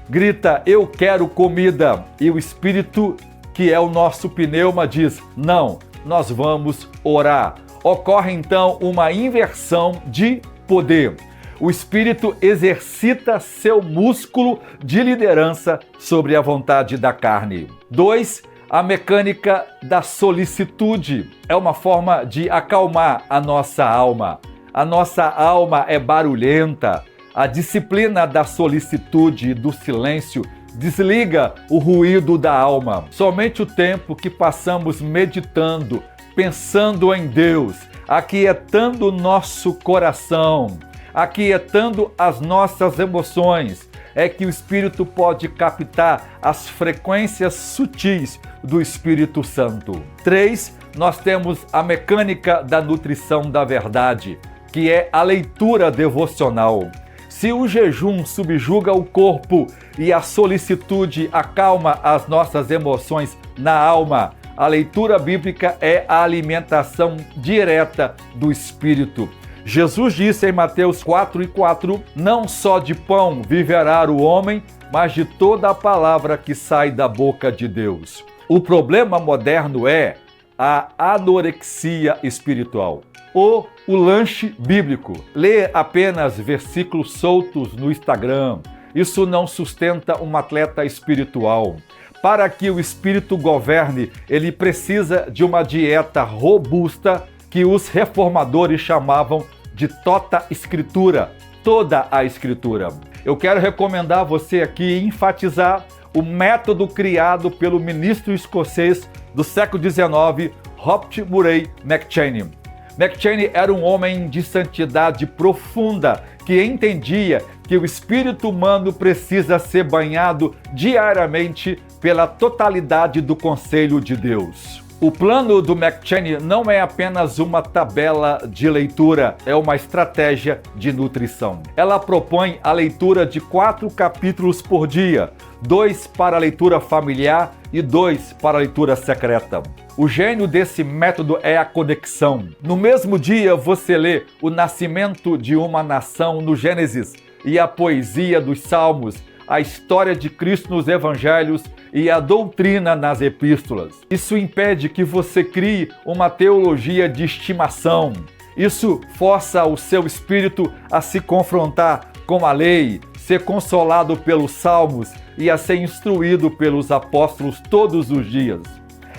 grita, eu quero comida, e o espírito, que é o nosso pneuma, diz, não, nós vamos orar. Ocorre então uma inversão de poder. O espírito exercita seu músculo de liderança sobre a vontade da carne. 2. A mecânica da solicitude é uma forma de acalmar a nossa alma. A nossa alma é barulhenta. A disciplina da solicitude e do silêncio desliga o ruído da alma. Somente o tempo que passamos meditando, pensando em Deus, aquietando nosso coração, aquietando as nossas emoções, é que o Espírito pode captar as frequências sutis do Espírito Santo. 3. Nós temos a mecânica da nutrição da verdade, que é a leitura devocional. Se o jejum subjuga o corpo e a solicitude acalma as nossas emoções na alma, a leitura bíblica é a alimentação direta do Espírito. Jesus disse em Mateus 4:4, não só de pão viverá o homem, mas de toda a palavra que sai da boca de Deus. O problema moderno é a anorexia espiritual. Ou o lanche bíblico. Ler apenas versículos soltos no Instagram. Isso não sustenta um atleta espiritual. Para que o Espírito governe, ele precisa de uma dieta robusta que os reformadores chamavam de tota escritura, toda a escritura. Eu quero recomendar a você aqui e enfatizar o método criado pelo ministro escocês do século XIX, Robert Murray McCheyne. McCheyne era um homem de santidade profunda que entendia que o espírito humano precisa ser banhado diariamente pela totalidade do conselho de Deus. O plano do McCheyne não é apenas uma tabela de leitura, é uma estratégia de nutrição. Ela propõe a leitura de 4 capítulos por dia, 2 para a leitura familiar e 2 para a leitura secreta. O gênio desse método é a conexão. No mesmo dia, você lê o nascimento de uma nação no Gênesis e a poesia dos Salmos, a história de Cristo nos Evangelhos e a doutrina nas epístolas. Isso impede que você crie uma teologia de estimação. Isso força o seu espírito a se confrontar com a lei, ser consolado pelos salmos e a ser instruído pelos apóstolos todos os dias.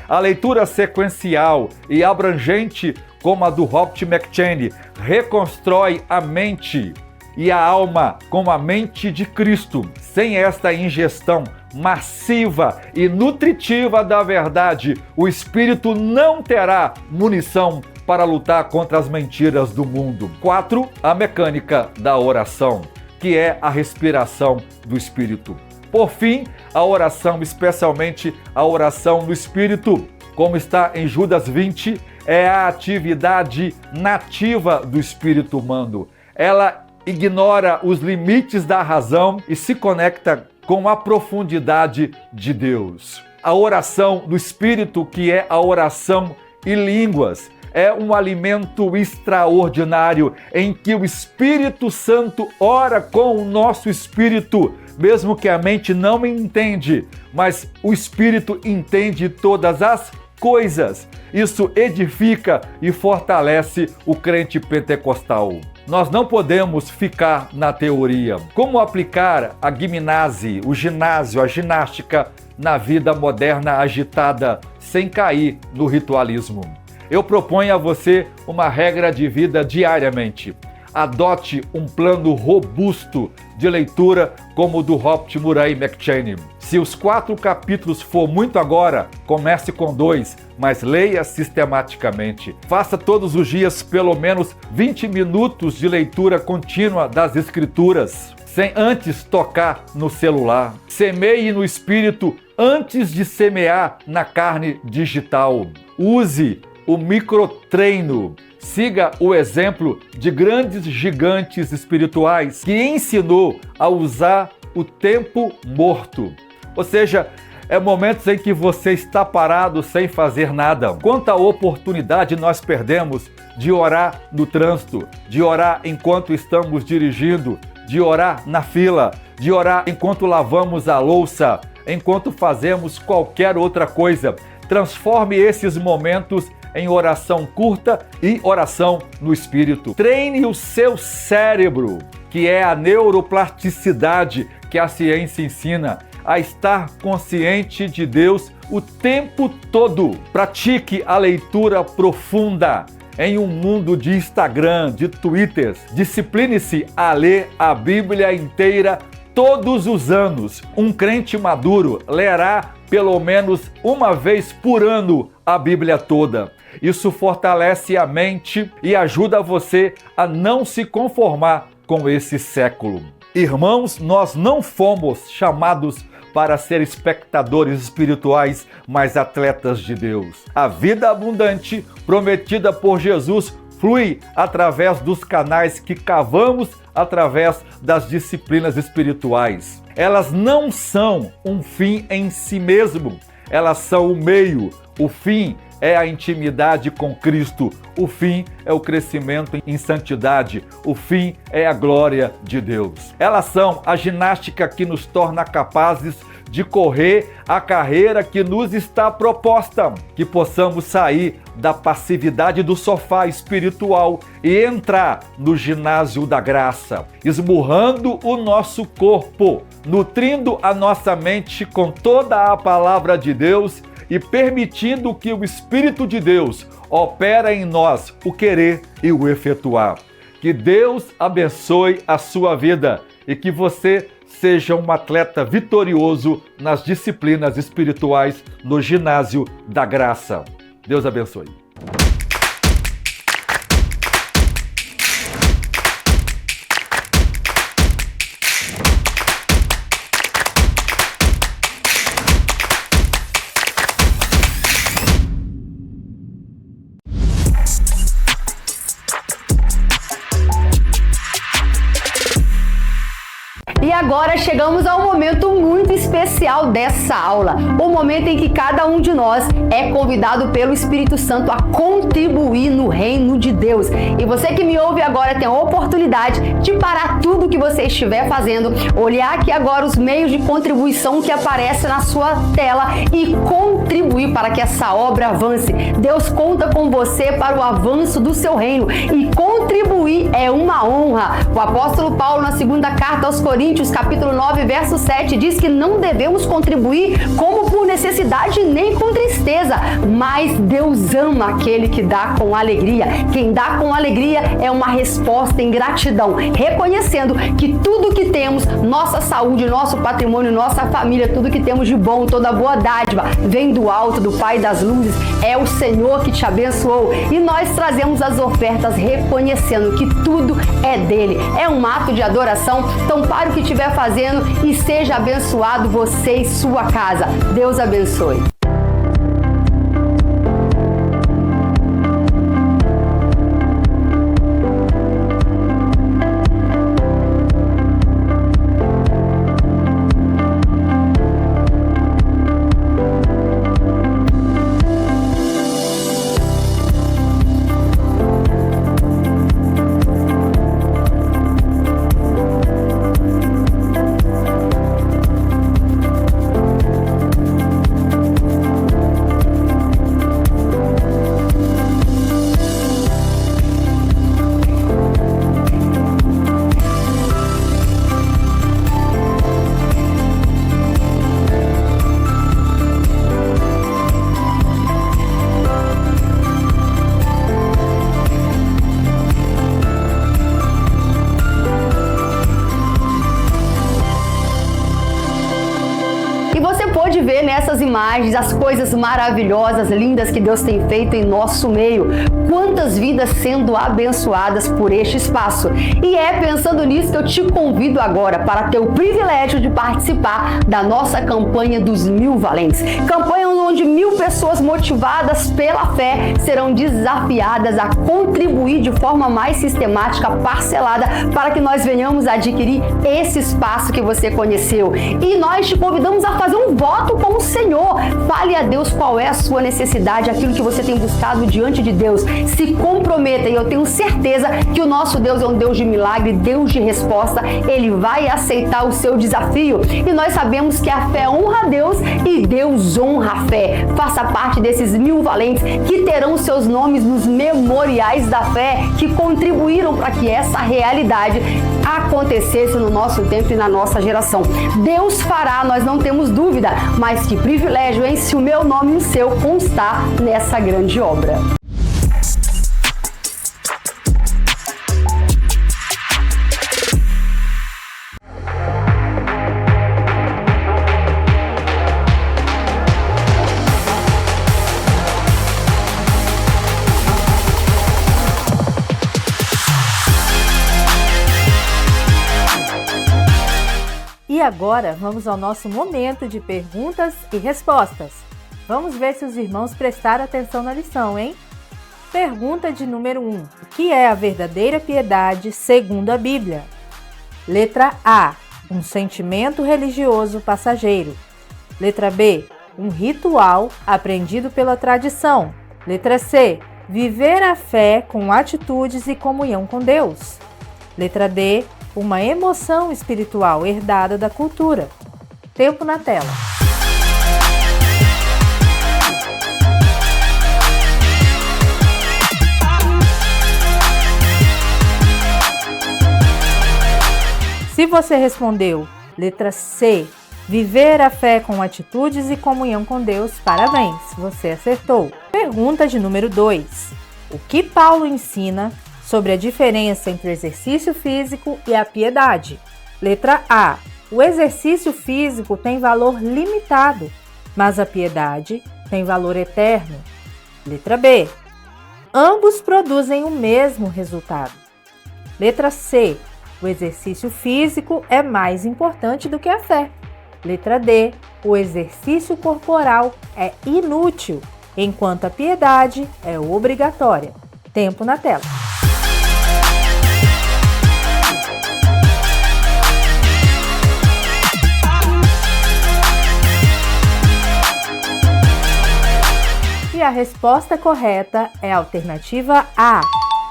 A leitura sequencial e abrangente, como a do Robert McCheyne, reconstrói a mente e a alma com a mente de Cristo. Sem esta ingestão massiva e nutritiva da verdade, o espírito não terá munição para lutar contra as mentiras do mundo. 4. A mecânica da oração, que é a respiração do espírito. Por fim, a oração, especialmente a oração no espírito, como está em Judas 20, é a atividade nativa do espírito humano. Ela ignora os limites da razão e se conecta com a profundidade de Deus. A oração do Espírito, que é a oração em línguas, é um alimento extraordinário em que o Espírito Santo ora com o nosso espírito, mesmo que a mente não entende, mas o Espírito entende todas as coisas. Isso edifica e fortalece o crente pentecostal. Nós não podemos ficar na teoria. Como aplicar a gimnase, o ginásio, a ginástica na vida moderna agitada sem cair no ritualismo? Eu proponho a você uma regra de vida diariamente. Adote um plano robusto de leitura como o do Robert Murray McCheyne. Se os 4 capítulos for muito agora, comece com 2, mas leia sistematicamente. Faça todos os dias pelo menos 20 minutos de leitura contínua das Escrituras, sem antes tocar no celular. Semeie no Espírito antes de semear na carne digital. Use o microtreino. Siga o exemplo de grandes gigantes espirituais que ensinou a usar o tempo morto. Ou seja, é momentos em que você está parado sem fazer nada. Quanta oportunidade nós perdemos de orar no trânsito, de orar enquanto estamos dirigindo, de orar na fila, de orar enquanto lavamos a louça, enquanto fazemos qualquer outra coisa. Transforme esses momentos em oração curta e oração no Espírito. Treine o seu cérebro, que é a neuroplasticidade que a ciência ensina, a estar consciente de Deus o tempo todo. Pratique a leitura profunda em um mundo de Instagram, de Twitter. Discipline-se a ler a Bíblia inteira Todos os anos, um crente maduro lerá pelo menos uma vez por ano a Bíblia toda. Isso fortalece a mente e ajuda você a não se conformar com esse século. Irmãos, nós não fomos chamados para ser espectadores espirituais, mas atletas de Deus. A vida abundante prometida por Jesus flui através dos canais que cavamos através das disciplinas espirituais. Elas não são um fim em si mesmo, elas são o meio. O fim é a intimidade com Cristo, o fim é o crescimento em santidade, o fim é a glória de Deus. Elas são a ginástica que nos torna capazes de correr a carreira que nos está proposta, que possamos sair da passividade do sofá espiritual e entrar no ginásio da graça, esmurrando o nosso corpo, nutrindo a nossa mente com toda a palavra de Deus e permitindo que o Espírito de Deus opere em nós o querer e o efetuar. Que Deus abençoe a sua vida e que você seja um atleta vitorioso nas disciplinas espirituais no ginásio da graça. Deus abençoe. E agora chegamos ao momento muito especial dessa aula, o momento em que cada um de nós é convidado pelo Espírito Santo a contribuir no reino de Deus. E você que me ouve agora tem a oportunidade de parar tudo que você estiver fazendo, olhar aqui agora os meios de contribuição que aparecem na sua tela e contribuir para que essa obra avance. Deus conta com você para o avanço do seu reino e contribuir é uma honra. O apóstolo Paulo, na segunda carta aos Coríntios, capítulo 9, verso 7, diz que não devemos contribuir como por necessidade nem com tristeza, mas Deus ama aquele que dá com alegria. Quem dá com alegria é uma resposta em gratidão, reconhecendo que tudo que temos, nossa saúde, nosso patrimônio, nossa família, tudo que temos de bom, toda boa dádiva, vem do alto, do Pai das luzes, é o Senhor que te abençoou. E nós trazemos as ofertas reconhecendo que tudo é dele. É um ato de adoração, então pare o que estiver fazendo e seja abençoado você e sua casa. Deus abençoe. Ver nessas imagens as coisas maravilhosas, lindas que Deus tem feito em nosso meio. Quantas vidas sendo abençoadas por este espaço. E é pensando nisso que eu te convido agora para ter o privilégio de participar da nossa campanha dos 1000 Valentes. Campanha onde 1000 pessoas motivadas pela fé serão desafiadas a contribuir de forma mais sistemática, parcelada, para que nós venhamos a adquirir esse espaço que você conheceu. E nós te convidamos a fazer um voto com o Senhor. Fale a Deus qual é a sua necessidade, aquilo que você tem buscado diante de Deus. Se comprometa e eu tenho certeza que o nosso Deus é um Deus de milagre, Deus de resposta. Ele vai aceitar o seu desafio. E nós sabemos que a fé honra a Deus e Deus honra a fé. Faça parte desses 1000 valentes que terão seus nomes nos memoriais da fé, que contribuíram para que essa realidade acontecesse no nosso tempo e na nossa geração. Deus fará, nós não temos dúvida, mas que privilégio, hein? Se o meu nome e o seu constar nessa grande obra. agora vamos ao nosso momento de perguntas e respostas. Vamos ver se os irmãos prestaram atenção na lição, hein? Pergunta de número 1. O que é a verdadeira piedade segundo a Bíblia? Letra A. Um sentimento religioso passageiro. Letra B. Um ritual aprendido pela tradição. Letra C. Viver a fé com atitudes e comunhão com Deus. Letra D. Uma emoção espiritual herdada da cultura. Tempo na tela. Se você respondeu letra C, viver a fé com atitudes e comunhão com Deus, parabéns, você acertou. Pergunta de número 2. O que Paulo ensina sobre a diferença entre o exercício físico e a piedade? Letra A. O exercício físico tem valor limitado, mas a piedade tem valor eterno. Letra B. Ambos produzem o mesmo resultado. Letra C. O exercício físico é mais importante do que a fé. Letra D. O exercício corporal é inútil, enquanto a piedade é obrigatória. Tempo na tela. E a resposta correta é a alternativa A.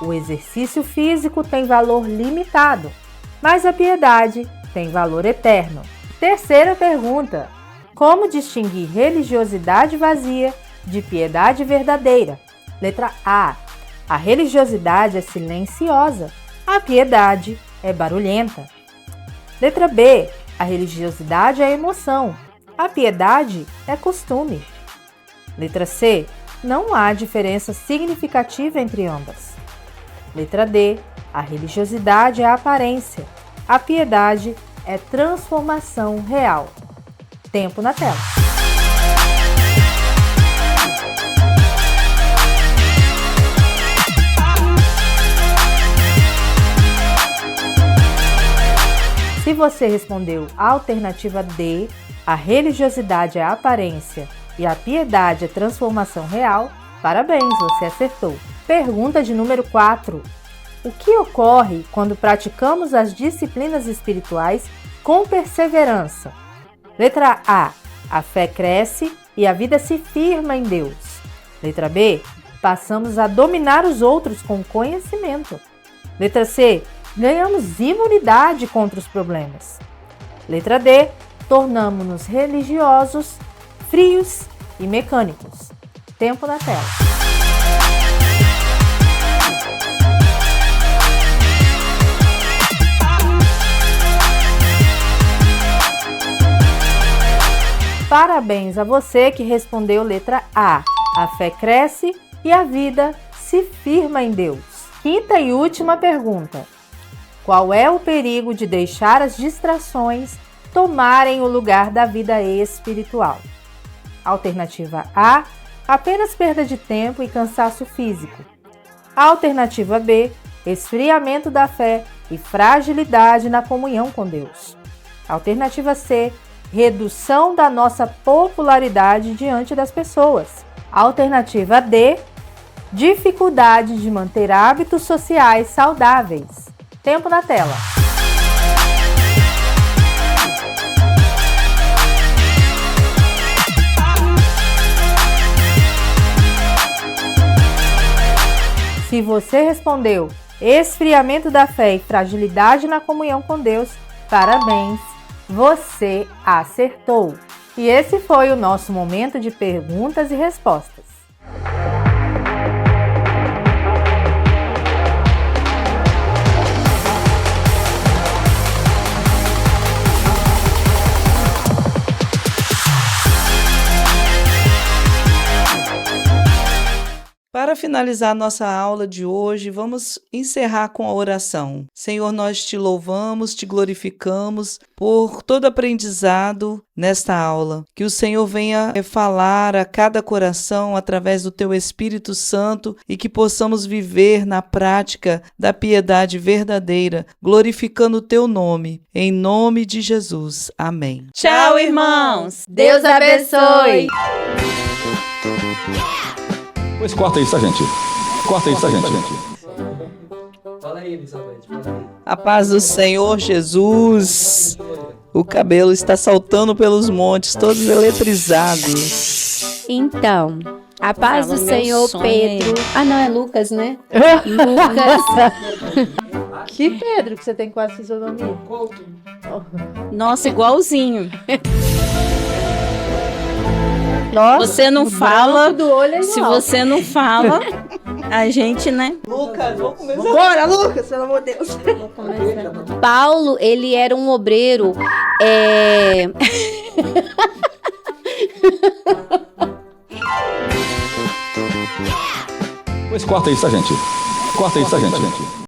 O exercício físico tem valor limitado, mas a piedade tem valor eterno. Terceira pergunta. Como distinguir religiosidade vazia de piedade verdadeira? Letra A. A religiosidade é silenciosa, a piedade é barulhenta. Letra B. A religiosidade é emoção, a piedade é costume. Letra C. Não há diferença significativa entre ambas. Letra D. A religiosidade é aparência, a piedade é transformação real. Tempo na tela. Se você respondeu a alternativa D, a religiosidade é aparência e a piedade é transformação real, parabéns, você acertou. Pergunta de número 4. O que ocorre quando praticamos as disciplinas espirituais com perseverança? Letra A. A fé cresce e a vida se firma em Deus. Letra B. Passamos a dominar os outros com conhecimento. Letra C. Ganhamos imunidade contra os problemas. Letra D. Tornamos-nos religiosos, frios e mecânicos. Tempo na tela. Parabéns a você que respondeu letra A. A fé cresce e a vida se firma em Deus. Quinta e última pergunta. Qual é o perigo de deixar as distrações tomarem o lugar da vida espiritual? Alternativa A. Apenas perda de tempo e cansaço físico. Alternativa B. Esfriamento da fé e fragilidade na comunhão com Deus. Alternativa C. Redução da nossa popularidade diante das pessoas. Alternativa D. Dificuldade de manter hábitos sociais saudáveis. Tempo na tela. Se você respondeu esfriamento da fé e fragilidade na comunhão com Deus, parabéns, você acertou. E esse foi o nosso momento de perguntas e respostas. Para finalizar nossa aula de hoje, vamos encerrar com a oração. Senhor, nós te louvamos, te glorificamos por todo aprendizado nesta aula. Que o Senhor venha falar a cada coração através do teu Espírito Santo e que possamos viver na prática da piedade verdadeira, glorificando o teu nome. Em nome de Jesus. Amém. Tchau, irmãos! Deus abençoe! Pois corta isso, gente. Corta isso, gente. Fala aí, Elizabeth. Fala aí. A paz do Senhor Jesus. O cabelo está saltando pelos montes, todos eletrizados. Então, a paz Fala do o meu Senhor, sonho Pedro. Ah, não, é Lucas, né? Lucas. Que Pedro, que você tem quase fisionomia. Nossa, igualzinho. Nossa, Você não o fala, branco do olho é se igual. você não fala, a gente, né? Lucas, vamos começar. Bora, Lucas, pelo amor de Deus. Paulo, ele era um obreiro. Pois corta isso, gente. Corta isso, gente.